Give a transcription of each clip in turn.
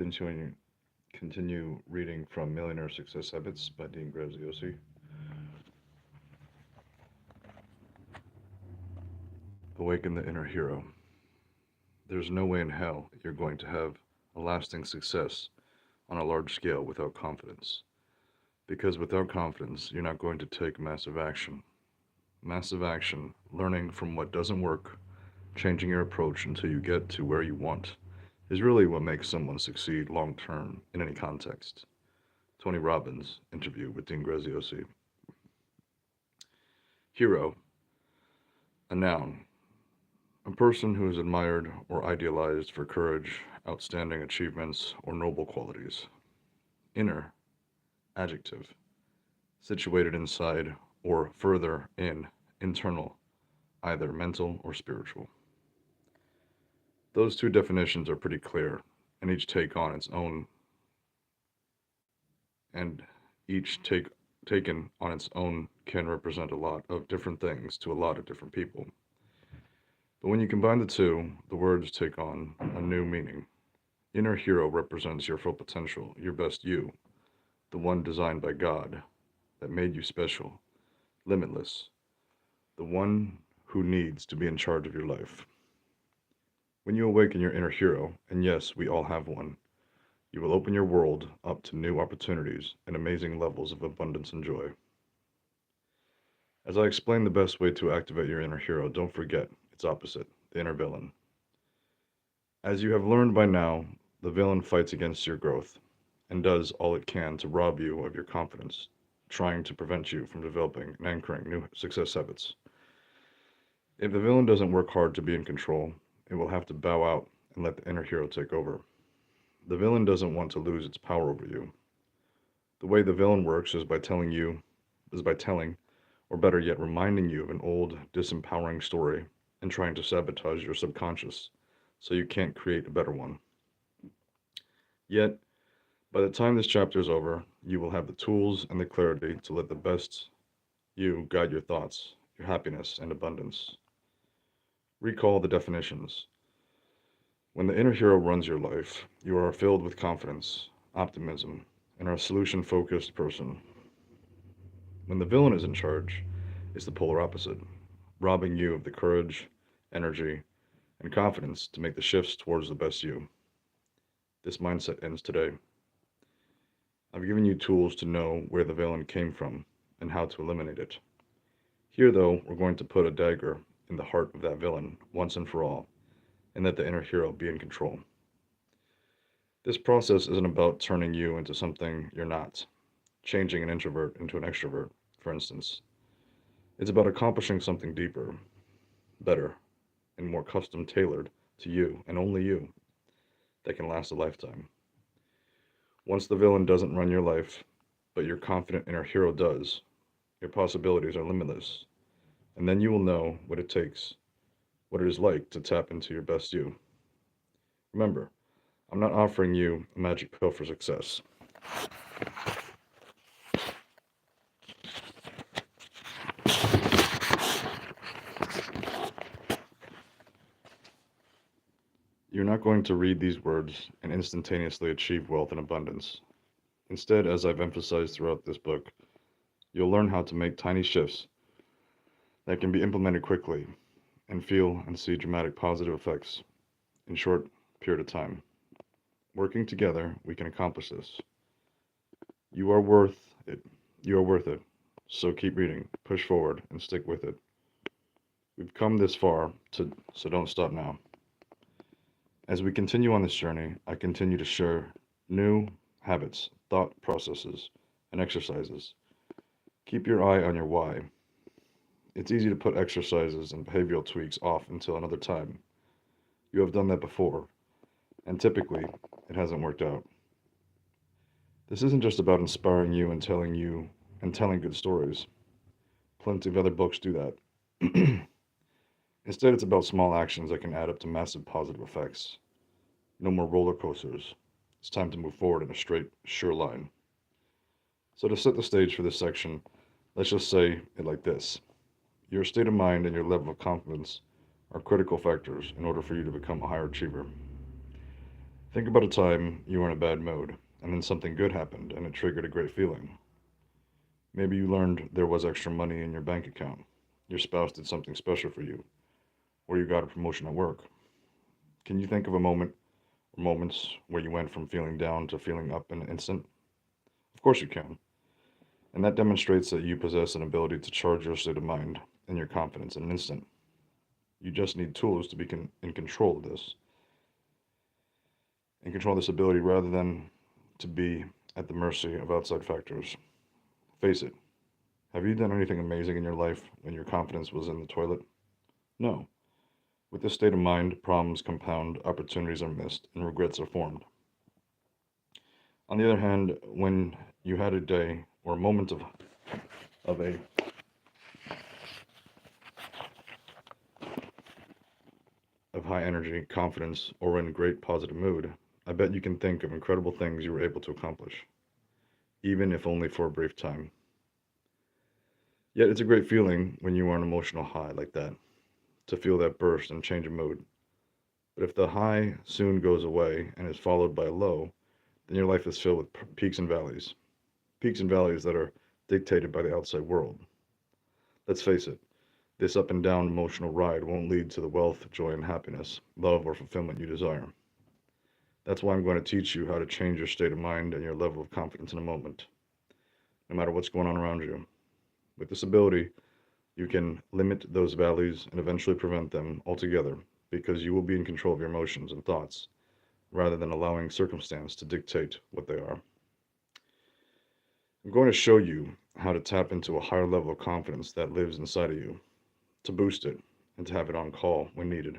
Continuing, continue reading from Millionaire Success Habits by Dean Graziosi. Awaken the inner hero. There's no way in hell you're going to have a lasting success on a large scale without confidence. Because without confidence, you're not going to take massive action. Massive action, learning from what doesn't work, changing your approach until you get to where you want, is really what makes someone succeed long term in any context. Tony Robbins, interview with Dean Graziosi. Hero, a noun, a person who is admired or idealized for courage, outstanding achievements, or noble qualities. Inner, adjective, situated inside or further in, internal, either mental or spiritual. Those two definitions are pretty clear, and each take on its own, and each taken on its own can represent a lot of different things to a lot of different people. But when you combine the two, the words take on a new meaning. Inner hero represents your full potential, your best you, the one designed by God that made you special, limitless, the one who needs to be in charge of your life. When you awaken your inner hero, and yes, we all have one, you will open your world up to new opportunities and amazing levels of abundance and joy. As I explain the best way to activate your inner hero, don't forget its opposite, the inner villain. As you have learned by now, the villain fights against your growth and does all it can to rob you of your confidence, trying to prevent you from developing and anchoring new success habits. If the villain doesn't work hard to be in control, it will have to bow out and let the inner hero take over. The villain doesn't want to lose its power over you. The way the villain works is by telling, or better yet, reminding you of an old, disempowering story and trying to sabotage your subconscious so you can't create a better one. Yet, by the time this chapter is over, you will have the tools and the clarity to let the best you guide your thoughts, your happiness, and abundance. Recall the definitions. When the inner hero runs your life, you are filled with confidence, optimism, and are a solution focused person. When the villain is in charge, it's the polar opposite, robbing you of the courage, energy, and confidence to make the shifts towards the best you. This mindset ends today. I've given you tools to know where the villain came from and how to eliminate it. Here, though, we're going to put a dagger in the heart of that villain once and for all, and let the inner hero be in control. This process isn't about turning you into something you're not, changing an introvert into an extrovert, for instance. It's about accomplishing something deeper, better, and more custom tailored to you and only you that can last a lifetime. Once the villain doesn't run your life, but your confident inner hero does, your possibilities are limitless, and then you will know what it is like to tap into your best you. Remember, I'm not offering you a magic pill for success. You're not going to read these words and instantaneously achieve wealth and abundance. Instead, as I've emphasized throughout this book, you'll learn how to make tiny shifts that can be implemented quickly and feel and see dramatic positive effects in short period of time. Working together, we can accomplish this. You are worth it. You are worth it. So keep reading, push forward, and stick with it. We've come this far, so don't stop now. As we continue on this journey, I continue to share new habits, thought processes, and exercises. Keep your eye on your why. It's easy to put exercises and behavioral tweaks off until another time. You have done that before, and typically, it hasn't worked out. This isn't just about inspiring you and telling good stories. Plenty of other books do that. Instead, it's about small actions that can add up to massive positive effects. No more roller coasters. It's time to move forward in a straight, sure line. So, to set the stage for this section, let's just say it like this: your state of mind and your level of confidence are critical factors in order for you to become a higher achiever. Think about a time you were in a bad mood, and then something good happened, and it triggered a great feeling. Maybe you learned there was extra money in your bank account, your spouse did something special for you, or you got a promotion at work. Can you think of a moment or moments where you went from feeling down to feeling up in an instant? Of course you can. And that demonstrates that you possess an ability to charge your state of mind and your confidence in an instant. You just need tools to be in control of this, and control this ability rather than to be at the mercy of outside factors. Face it, have you done anything amazing in your life when your confidence was in the toilet? No. With this state of mind, problems compound, opportunities are missed, and regrets are formed. On the other hand, when you had a day or a moment of a of high energy, confidence, or in great positive mood, I bet you can think of incredible things you were able to accomplish, even if only for a brief time. Yet it's a great feeling when you are on an emotional high like that, to feel that burst and change of mood. But if the high soon goes away and is followed by a low, then your life is filled with peaks and valleys. Peaks and valleys that are dictated by the outside world. Let's face it, this up and down emotional ride won't lead to the wealth, joy, and happiness, love, or fulfillment you desire. That's why I'm going to teach you how to change your state of mind and your level of confidence in a moment, no matter what's going on around you. With this ability, you can limit those valleys and eventually prevent them altogether because you will be in control of your emotions and thoughts rather than allowing circumstance to dictate what they are. I'm going to show you how to tap into a higher level of confidence that lives inside of you, to boost it, and to have it on call when needed.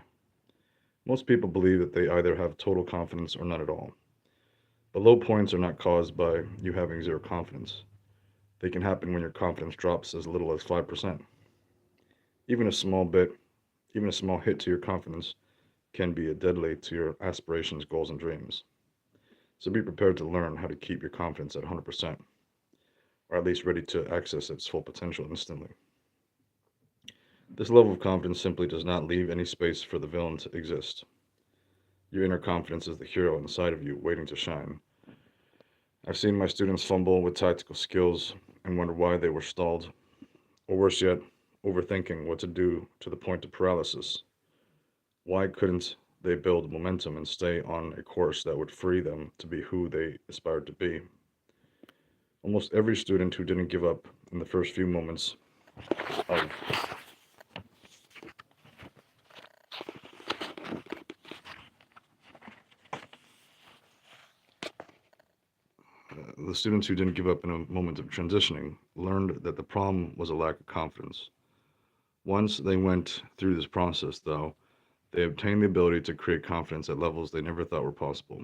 Most people believe that they either have total confidence or none at all. But low points are not caused by you having zero confidence. They can happen when your confidence drops as little as 5%. Even a small bit, even a small hit to your confidence can be a deadly to your aspirations, goals, and dreams. So be prepared to learn how to keep your confidence at 100%, or at least ready to access its full potential instantly. This level of confidence simply does not leave any space for the villain to exist. Your inner confidence is the hero inside of you waiting to shine. I've seen my students fumble with tactical skills and wonder why they were stalled, or worse yet, overthinking what to do to the point of paralysis. Why couldn't they build momentum and stay on a course that would free them to be who they aspired to be? Almost every student who didn't give up in the first few moments of the students who didn't give up in a moment of transitioning learned that the problem was a lack of confidence. Once they went through this process, though, they obtained the ability to create confidence at levels they never thought were possible.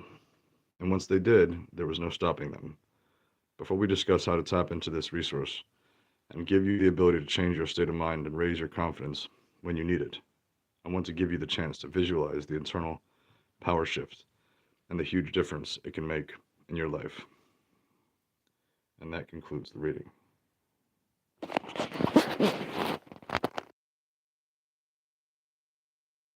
And once they did, there was no stopping them. Before we discuss how to tap into this resource and give you the ability to change your state of mind and raise your confidence when you need it, I want to give you the chance to visualize the internal power shift and the huge difference it can make in your life. And that concludes the reading.